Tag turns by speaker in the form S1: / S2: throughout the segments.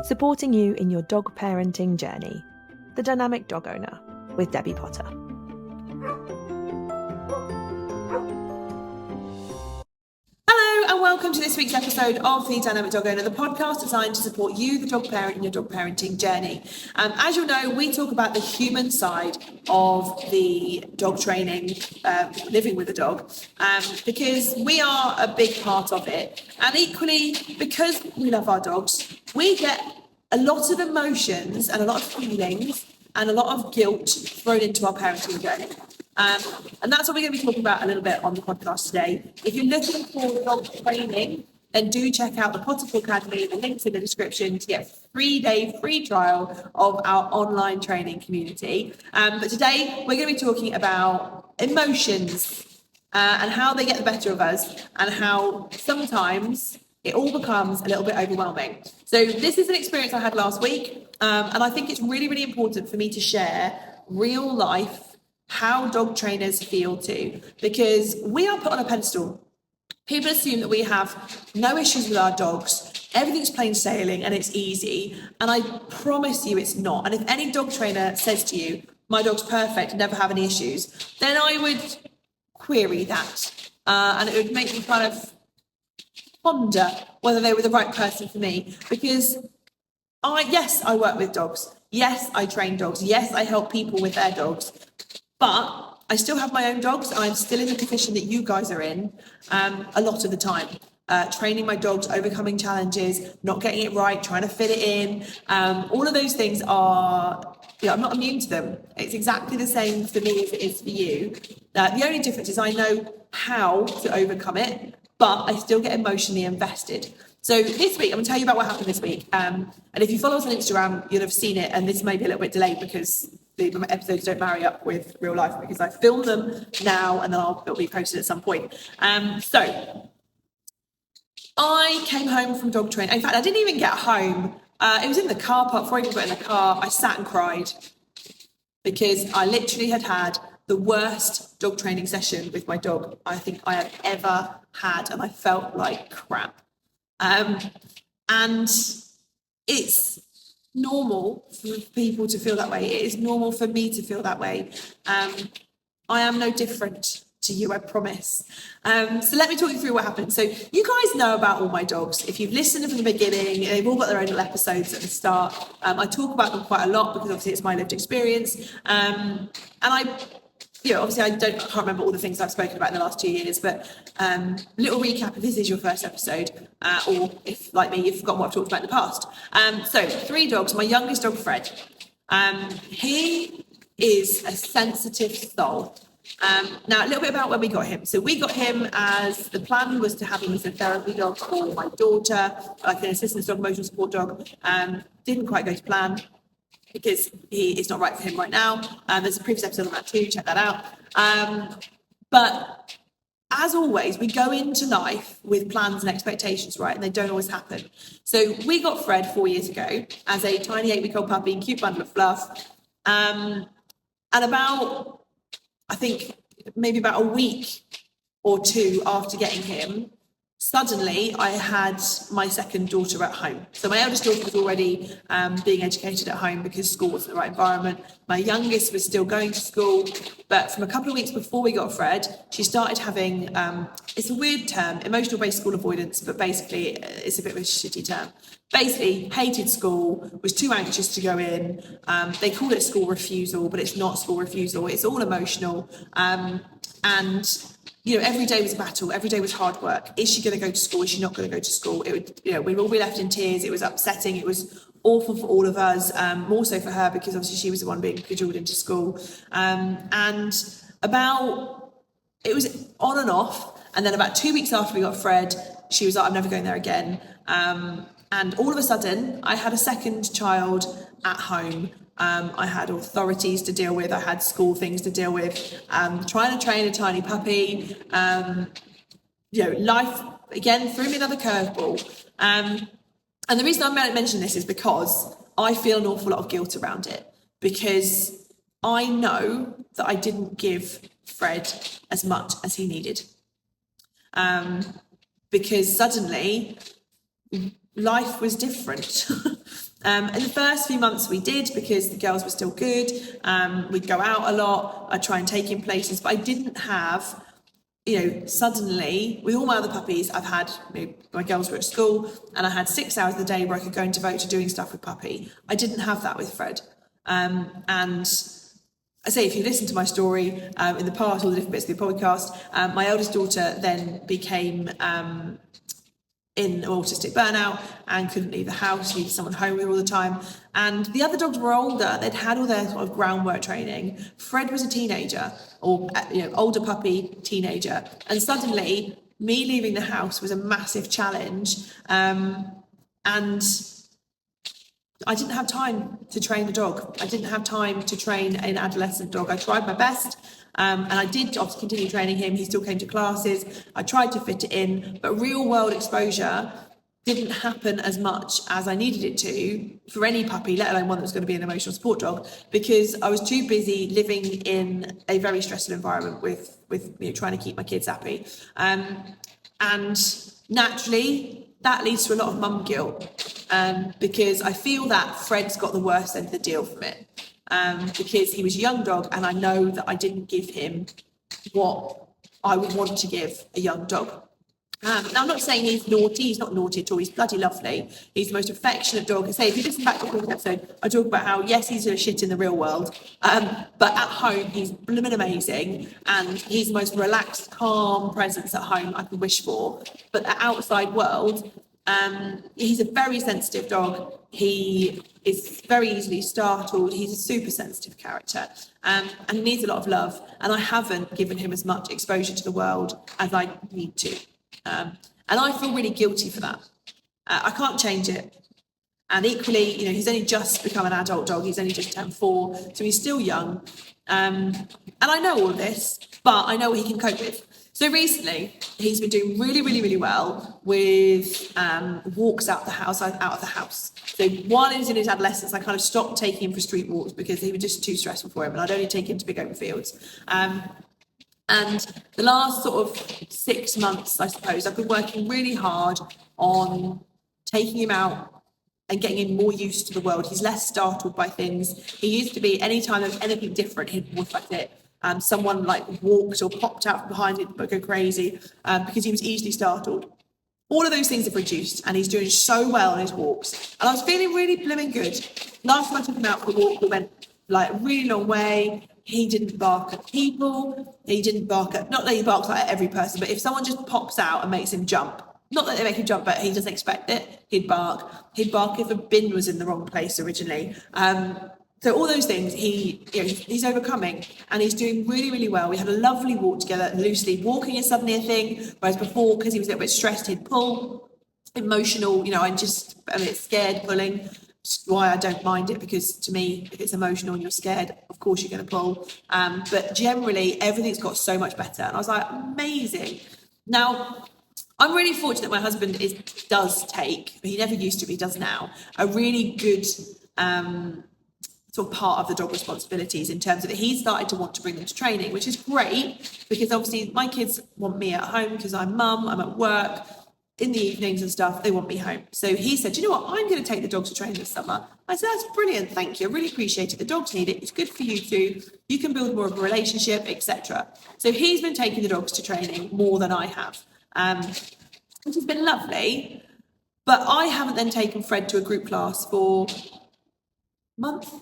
S1: supporting you in your dog parenting journey. The Dynamic Dog Owner with Debbie Potter.
S2: Hello and welcome to this week's episode of The Dynamic Dog Owner, the podcast designed to support you, the dog parent, in your dog parenting journey. As you'll know, we talk about the human side of the dog training, living with a dog, because we are a big part of it. And equally, because we love our dogs, we get a lot of emotions and a lot of feelings and a lot of guilt thrown into our parenting journey. And that's what we're going to be talking about a little bit on the podcast today. If you're looking for dog training, then do check out the Potterful Academy. The link's in the description to get a 3-day free trial of our online training community. But today we're going to be talking about emotions and how they get the better of us and how sometimes it all becomes a little bit overwhelming. So this is an experience I had last week, and I think it's really, really important for me to share real life how dog trainers feel too, because we are put on a pedestal. People assume that we have no issues with our dogs, everything's plain sailing and it's easy, and I promise you it's not. And if any dog trainer says to you, my dog's perfect, never have any issues, then I would query that, and it would make me kind of ponder whether they were the right person for me, because yes, I work with dogs. Yes, I train dogs. Yes, I help people with their dogs. But I still have my own dogs, and I'm still in the position that you guys are in a lot of the time. Training my dogs, overcoming challenges, not getting it right, trying to fit it in. All of those things are, I'm not immune to them. It's exactly the same for me as it is for you. The only difference is I know how to overcome it, but I still get emotionally invested. So this week, I'm going to tell you about what happened this week. And if you follow us on Instagram, you'll have seen it. And this may be a little bit delayed because the episodes don't marry up with real life, because I film them now and then it'll be posted at some point. So I came home from dog training. In fact, I didn't even get home. It was in the car park. Before I even got in the car, I sat and cried because I literally had the worst dog training session with my dog I think I have ever had, and I felt like crap. And it's normal for people to feel that way. It is normal for me to feel that way. I am no different to you, I promise. So let me talk you through what happened. So you guys know about all my dogs. If you've listened from the beginning, they've all got their own little episodes at the start. I talk about them quite a lot because obviously it's my lived experience. And obviously I can't remember all the things I've spoken about in the last 2 years, but little recap if this is your first episode, or if, like me, you've forgotten what I've talked about in the past. So 3 dogs. My youngest dog, Fred, he is a sensitive soul. Now, a little bit about when we got him. So we got him as the plan was to have him as a therapy dog for my daughter, like an assistance dog, emotional support dog. Didn't quite go to plan, because it's not right for him right now. There's a previous episode on that too, check that out. But as always, we go into life with plans and expectations, right? And they don't always happen. So we got Fred 4 years ago as a tiny 8-week-old puppy, cute bundle of fluff. And about, I think, maybe about a week or 2 after getting him, suddenly I had my second daughter at home. So my eldest daughter was already being educated at home because school wasn't the right environment. My youngest was still going to school, but from a couple of weeks before we got Fred, she started having, it's a weird term, emotional-based school avoidance, but basically it's a bit of a shitty term. Basically, hated school, was too anxious to go in. They call it school refusal, but it's not school refusal. It's all emotional. And every day was a battle. Every day was hard work. Is she going to go to school? Is she not going to go to school? It would, we'd all be left in tears. It was upsetting. It was awful for all of us, more so for her because obviously she was the one being cajoled into school. It was on and off. And then about 2 weeks after we got Fred, she was like, I'm never going there again. And all of a sudden, I had a second child at home. I had authorities to deal with. I had school things to deal with. Trying to train a tiny puppy. Life, again, threw me another curveball. And the reason I'm mentioning this is because I feel an awful lot of guilt around it. Because I know that I didn't give Fred as much as he needed. Because suddenly life was different. In the first few months we did, because the girls were still good. We'd go out a lot. I'd try and take him places, but I didn't have, suddenly with all my other puppies, I've had, my girls were at school and I had 6 hours of the day where I could go and devote to doing stuff with puppy. I didn't have that with Fred. And I say, if you listen to my story in the past, all the different bits of the podcast, my eldest daughter then became in autistic burnout and couldn't leave the house, needed someone home with her all the time. And the other dogs were older, they'd had all their sort of groundwork training. Fred was a teenager, or older puppy, teenager. And suddenly, me leaving the house was a massive challenge. And I didn't have time to train a dog. I didn't have time to train an adolescent dog. I tried my best. And I did obviously continue training him. He still came to classes. I tried to fit it in, but real world exposure didn't happen as much as I needed it to for any puppy, let alone one that was going to be an emotional support dog, because I was too busy living in a very stressful environment with trying to keep my kids happy. And naturally, that leads to a lot of mum guilt, because I feel that Fred's got the worst end of the deal from it. Because he was a young dog and I know that I didn't give him what I would want to give a young dog. Now, I'm not saying he's naughty. He's not naughty at all. He's bloody lovely. He's the most affectionate dog. I say, if you listen back to the previous episode, I talk about how, yes, he's a shit in the real world, but at home, he's blooming amazing, and he's the most relaxed, calm presence at home I could wish for. But the outside world, he's a very sensitive dog. He is very easily startled. He's a super sensitive character, and he needs a lot of love. And I haven't given him as much exposure to the world as I need to. And I feel really guilty for that. I can't change it. And equally, he's only just become an adult dog. He's only just turned 4, so he's still young. And I know all of this, but I know what he can cope with. So recently, he's been doing really, really, really well with walks out of the house. So while he was in his adolescence, I kind of stopped taking him for street walks because they were just too stressful for him, and I'd only take him to big open fields. And the last sort of 6 months, I suppose, I've been working really hard on taking him out and getting him more used to the world. He's less startled by things. He used to be, anytime there was anything different, he'd walk like it. Someone walked or popped out from behind him, but go crazy because he was easily startled. All of those things have reduced, and he's doing so well on his walks. And I was feeling really blooming good. Last time I took him out for a walk, we went a really long way. He didn't bark at people. He didn't bark at, not that he barks at every person, but if someone just pops out and makes him jump, not that they make him jump, but he doesn't expect it, he'd bark. He'd bark if a bin was in the wrong place originally. So all those things he's overcoming, and he's doing really, really well. We had a lovely walk together, loosely. Walking is suddenly a thing, whereas before, because he was a little bit stressed, he'd pull. Emotional, it's scared pulling. Which is why I don't mind it, because to me, if it's emotional and you're scared, of course you're going to pull. But generally, everything's got so much better. And I was like, amazing. Now, I'm really fortunate my husband does take, he never used to, but he does now, a really good sort of part of the dog responsibilities, in terms of that he started to want to bring them to training, which is great, because obviously my kids want me at home because I'm mum, I'm at work, in the evenings and stuff, they want me home. So he said, you know what, I'm going to take the dogs to training this summer. I said, that's brilliant, thank you, I really appreciate it. The dogs need it, it's good for you too. You can build more of a relationship, etc. So he's been taking the dogs to training more than I have, which has been lovely. But I haven't then taken Fred to a group class for a month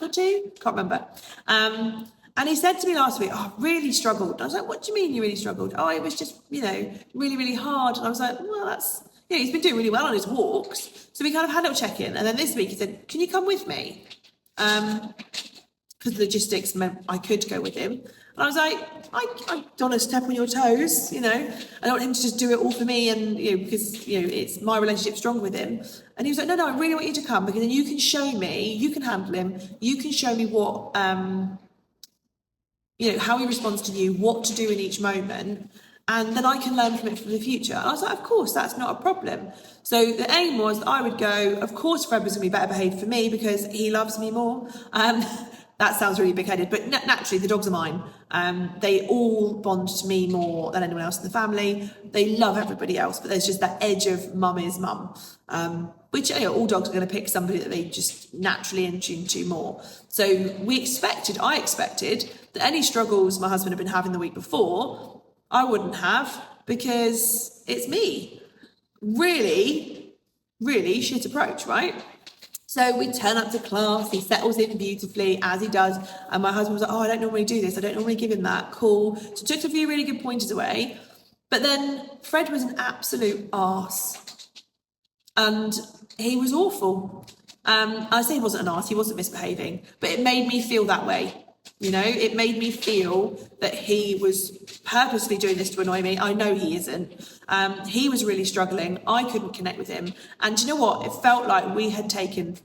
S2: or two, can't remember. And he said to me last week, I really struggled. I was like, what do you mean you really struggled? Oh, it was just, really, really hard. And I was like, well, that's, he's been doing really well on his walks. So we kind of had a little check-in. And then this week he said, can you come with me? Because logistics meant I could go with him. And I was like, I don't want to step on your toes, I don't want him to just do it all for me, and, because, it's my relationship strong with him. And he was like, no, I really want you to come, because then you can show me, you can handle him, you can show me what, how he responds to you, what to do in each moment, and then I can learn from it for the future. And I was like, of course, that's not a problem. So the aim was that I would go, of course Fred was going to be better behaved for me because he loves me more. That sounds really big-headed, but naturally the dogs are mine. They all bond to me more than anyone else in the family. They love everybody else, but there's just that edge of mum is mum. which all dogs are going to pick somebody that they just naturally in tune to more. So I expected that any struggles my husband had been having the week before, I wouldn't have, because it's me. Really, really shit approach, right? So we turn up to class, he settles in beautifully, as he does, and my husband was like, oh, I don't normally do this, I don't normally give him that, cool. So took a few really good pointers away, but then Fred was an absolute arse, and he was awful. I say he wasn't an arse, he wasn't misbehaving, but it made me feel that way. It made me feel that he was purposely doing this to annoy me. I know he isn't. He was really struggling. I couldn't connect with him. And you know what? It felt like we had taken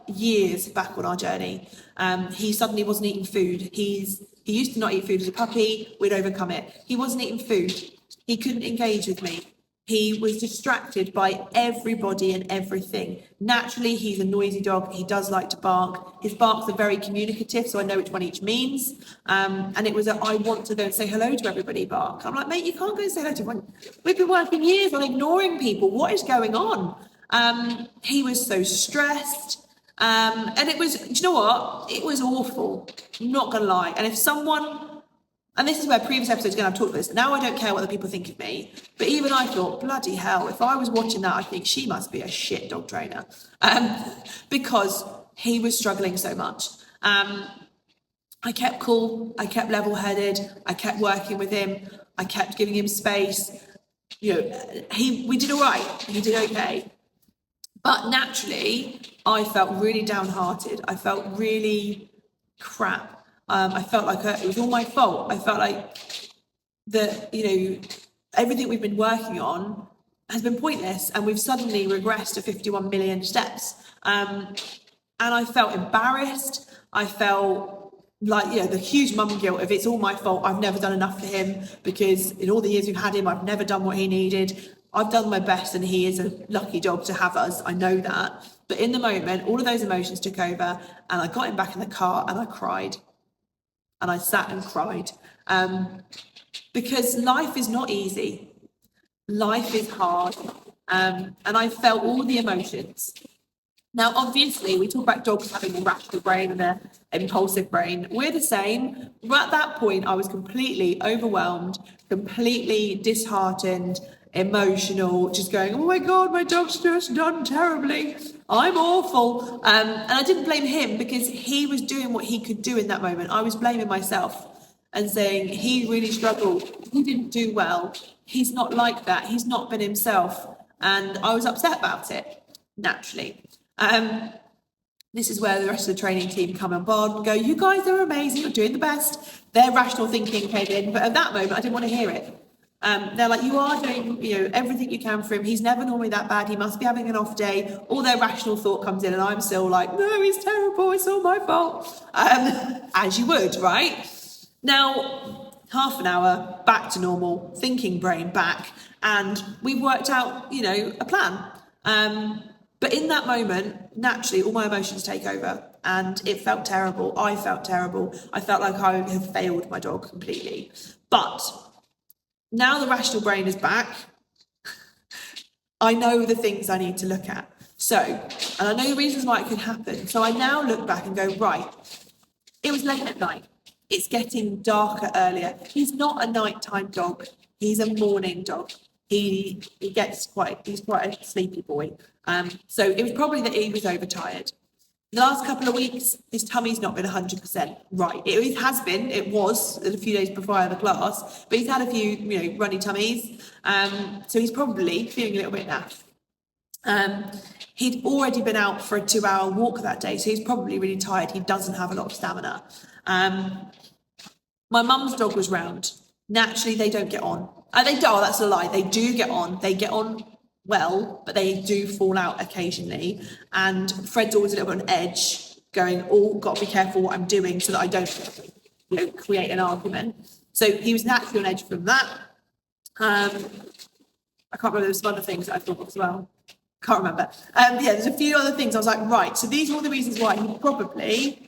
S2: years back on our journey. He suddenly wasn't eating food. He used to not eat food as a puppy. We'd overcome it. He wasn't eating food. He couldn't engage with me. He was distracted by everybody and everything. Naturally, he's a noisy dog. He does like to bark. His barks are very communicative, so I know which one each means. And it was I want to go and say hello to everybody bark. I'm like, mate, you can't go and say hello to everyone. We've been working years on ignoring people. What is going on? He was so stressed. And it was, do you know what? It was awful. I'm not going to lie. And if someone... And this is where previous episodes, again, I've talked about this. Now I don't care what other people think of me. But even I thought, bloody hell, if I was watching that, I think she must be a shit dog trainer. Because he was struggling so much. I kept cool. I kept level-headed. I kept working with him. I kept giving him space. We did all right. He did okay. But naturally, I felt really downhearted. I felt really crap. I felt like it was all my fault. I felt like that, everything we've been working on has been pointless, and we've suddenly regressed to 51 million steps. And I felt embarrassed. I felt like, the huge mum guilt of it's all my fault. I've never done enough for him, because in all the years we've had him, I've never done what he needed. I've done my best, and he is a lucky dog to have us. I know that. But in the moment, all of those emotions took over, and I got him back in the car and I cried. And I sat and cried, because life is not easy. Life is hard. And I felt all the emotions. Now, obviously, we talk about dogs having a rational brain and an impulsive brain. We're the same. But at that point, I was completely overwhelmed, completely disheartened, emotional, just going, oh my God, my dog's just done terribly. I'm awful. And I didn't blame him, because he was doing what he could do in that moment. I was blaming myself and saying he really struggled. He didn't do well. He's not like that. He's not been himself. And I was upset about it, naturally. This is where the rest of the training team come on board and go, you guys are amazing. You're doing the best. Their rational thinking came in. But at that moment, I didn't want to hear it. They're like, you are doing, everything you can for him. He's never normally that bad. He must be having an off day. All their rational thought comes in, and I'm still like, no, he's terrible. It's all my fault. As you would, right? Now, half an hour, back to normal, thinking brain back, and we've worked out, a plan. But in that moment, naturally, all my emotions take over, and it felt terrible. I felt terrible. I felt like I have failed my dog completely. But now the rational brain is back. I know the things I need to look at. And I know the reasons why it could happen. So I now look back and go, right, it was late at night. It's getting darker earlier. He's not a nighttime dog. He's a morning dog. He's quite a sleepy boy. So it was probably that he was overtired. The last couple of weeks, his tummy's not been 100% right. It was a few days before I had the class, but he's had a few, runny tummies. So he's probably feeling a little bit naff. He'd already been out for a 2-hour walk that day, so he's probably really tired. He doesn't have a lot of stamina. My mum's dog was round. Naturally, they don't get on. That's a lie. They do get on. They get on well, but they do fall out occasionally. And Fred's always a little bit on edge, going, got to be careful what I'm doing so that I don't, create an argument. So he was naturally on edge from that. I can't remember, there was some other things that I thought of as well. Can't remember. There's a few other things. I was like, right, so these are all the reasons why he probably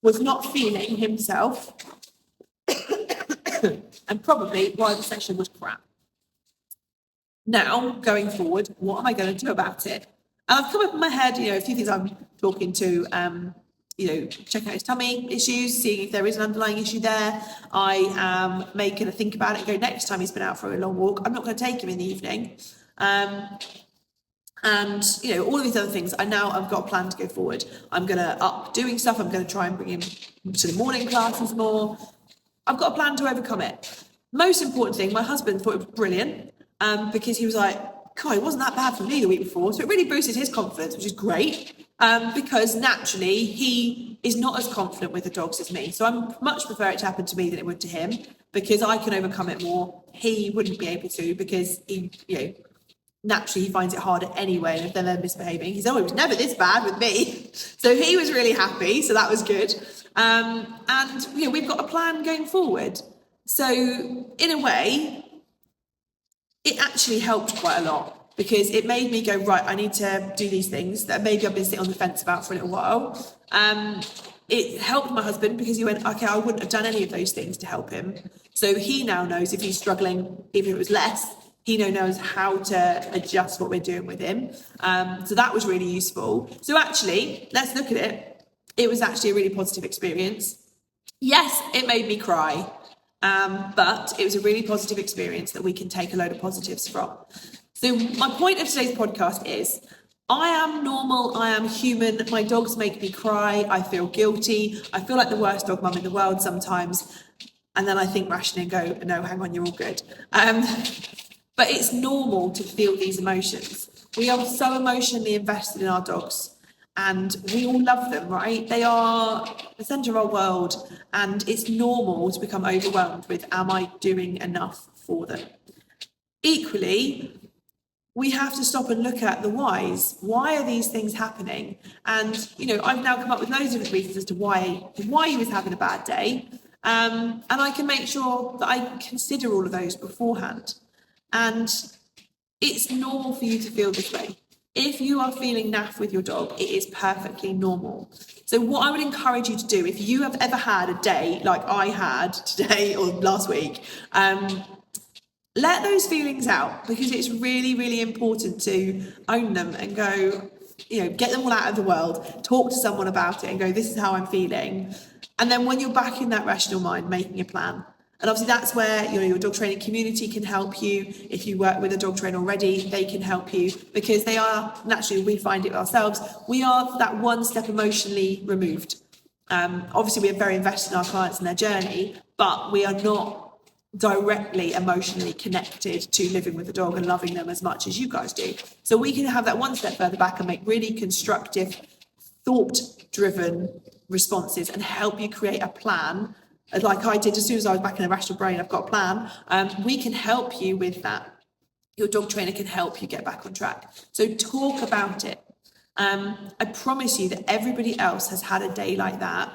S2: was not feeling himself and probably why the session was crap. Now, going forward, what am I going to do about it? And I've come up in my head, a few things I'm talking to, checking out his tummy issues, seeing if there is an underlying issue there. I am making a think about it and go, next time he's been out for a long walk, I'm not going to take him in the evening. And all of these other things, I've got a plan to go forward. I'm going to up doing stuff. I'm going to try and bring him to the morning classes more. I've got a plan to overcome it. Most important thing, my husband thought it was brilliant, because he was like, God, it wasn't that bad for me the week before. So it really boosted his confidence, which is great, because naturally he is not as confident with the dogs as me. So I much prefer it to happen to me than it would to him, because I can overcome it more. He wouldn't be able to, because he, naturally he finds it harder anyway. And if they're misbehaving, he's always never this bad with me. So he was really happy. So that was good. And we've got a plan going forward. So in a way, it actually helped quite a lot, because it made me go, right, I need to do these things that maybe I've been sitting on the fence about for a little while. It helped my husband, because he went, okay, I wouldn't have done any of those things to help him. So he now knows if he's struggling, even if it was less, he now knows how to adjust what we're doing with him. So that was really useful. So actually, let's look at it. It was actually a really positive experience. Yes, it made me cry. But it was a really positive experience that we can take a load of positives from. So my point of today's podcast is, I am normal, I am human, my dogs make me cry, I feel guilty, I feel like the worst dog mum in the world sometimes, and then I think rationally and go, no, hang on, you're all good. But it's normal to feel these emotions. We are so emotionally invested in our dogs, and we all love them, right? They are the centre of our world, and it's normal to become overwhelmed with, am I doing enough for them? Equally, we have to stop and look at the whys. Why are these things happening? And, I've now come up with loads of different reasons as to why he was having a bad day. And I can make sure that I consider all of those beforehand. And it's normal for you to feel this way. If you are feeling naff with your dog, it is perfectly normal. So what I would encourage you to do, if you have ever had a day like I had today or last week, let those feelings out, because it's really, really important to own them and go, get them all out of the world, talk to someone about it and go, this is how I'm feeling. And then when you're back in that rational mind, making a plan. And obviously that's where your dog training community can help you. If you work with a dog trainer already, they can help you, because they are, naturally, we find it ourselves, we are that one step emotionally removed. Obviously, we are very invested in our clients and their journey, but we are not directly emotionally connected to living with a dog and loving them as much as you guys do. So we can have that one step further back and make really constructive, thought-driven responses and help you create a plan. Like I did, as soon as I was back in the rational brain, I've got a plan. We can help you with that. Your dog trainer can help you get back on track. So talk about it. I promise you that everybody else has had a day like that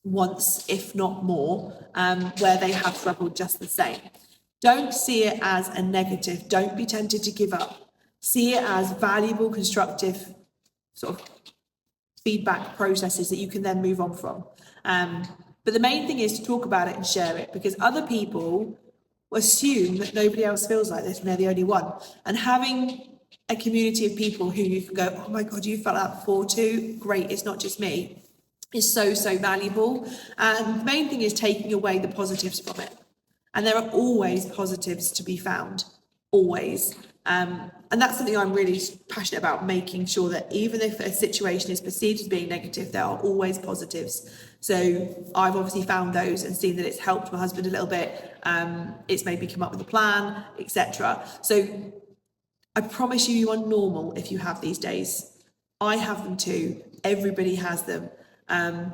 S2: once, if not more, where they have struggled just the same. Don't see it as a negative. Don't be tempted to give up. See it as valuable, constructive sort of feedback processes that you can then move on from. But the main thing is to talk about it and share it, because other people assume that nobody else feels like this and they're the only one. And having a community of people who you can go, oh my God, you felt that before too? Great, it's not just me. Is so, so valuable. And the main thing is taking away the positives from it. And there are always positives to be found, always. And that's something I'm really passionate about, making sure that even if a situation is perceived as being negative, there are always positives. So I've obviously found those and seen that it's helped my husband a little bit. It's made me come up with a plan, etc. So I promise you, you are normal if you have these days. I have them too. Everybody has them. And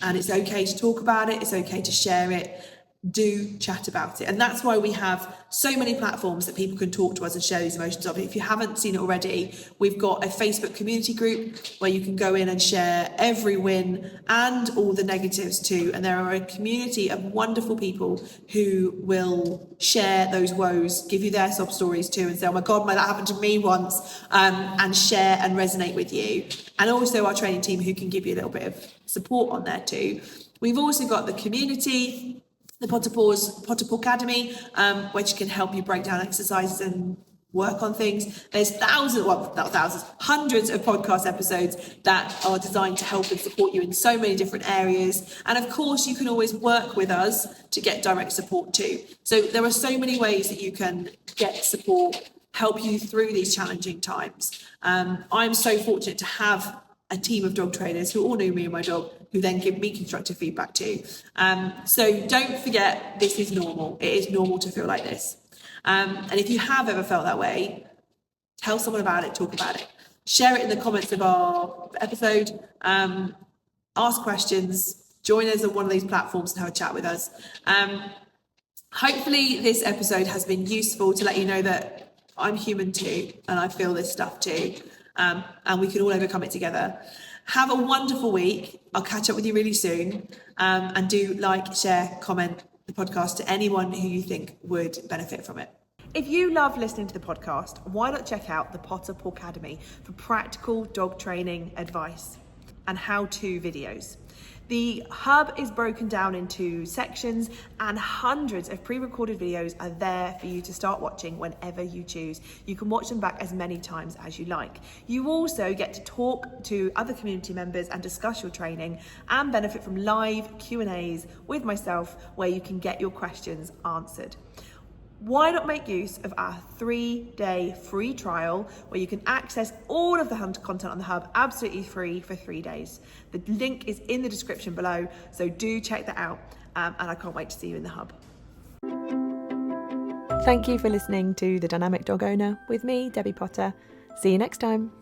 S2: it's okay to talk about it. It's okay to share it. Do chat about it. And that's why we have so many platforms that people can talk to us and share these emotions of. If you haven't seen it already, we've got a Facebook community group where you can go in and share every win and all the negatives too. And there are a community of wonderful people who will share those woes, give you their sob stories too, and say, oh my God, that happened to me once, and share and resonate with you. And also our training team who can give you a little bit of support on there too. We've also got the community, the Potterpaw Academy, which can help you break down exercises and work on things. There's hundreds of podcast episodes that are designed to help and support you in so many different areas. And of course, you can always work with us to get direct support too. So there are so many ways that you can get support, help you through these challenging times. I'm so fortunate to have a team of dog trainers who all know me and my dog, who then give me constructive feedback too. So don't forget, this is normal. It is normal to feel like this. And if you have ever felt that way, tell someone about it, talk about it. Share it in the comments of our episode. Ask questions. Join us on one of these platforms and have a chat with us. Hopefully this episode has been useful to let you know that I'm human too, and I feel this stuff too. And we can all overcome it together. Have a wonderful week. I'll catch up with you really soon. And do like, share, comment the podcast to anyone who you think would benefit from it. If you love listening to the podcast, why not check out the Potter Academy for practical dog training advice and how-to videos. The hub is broken down into sections, and hundreds of pre-recorded videos are there for you to start watching whenever you choose. You can watch them back as many times as you like. You also get to talk to other community members and discuss your training, and benefit from live Q&As with myself where you can get your questions answered. Why not make use of our 3-day free trial where you can access all of the content on the hub absolutely free for 3 days. The link is in the description below, so do check that out, and I can't wait to see you in the hub.
S1: Thank you for listening to The Dynamic Dog Owner with me, Debbie Potter. See you next time.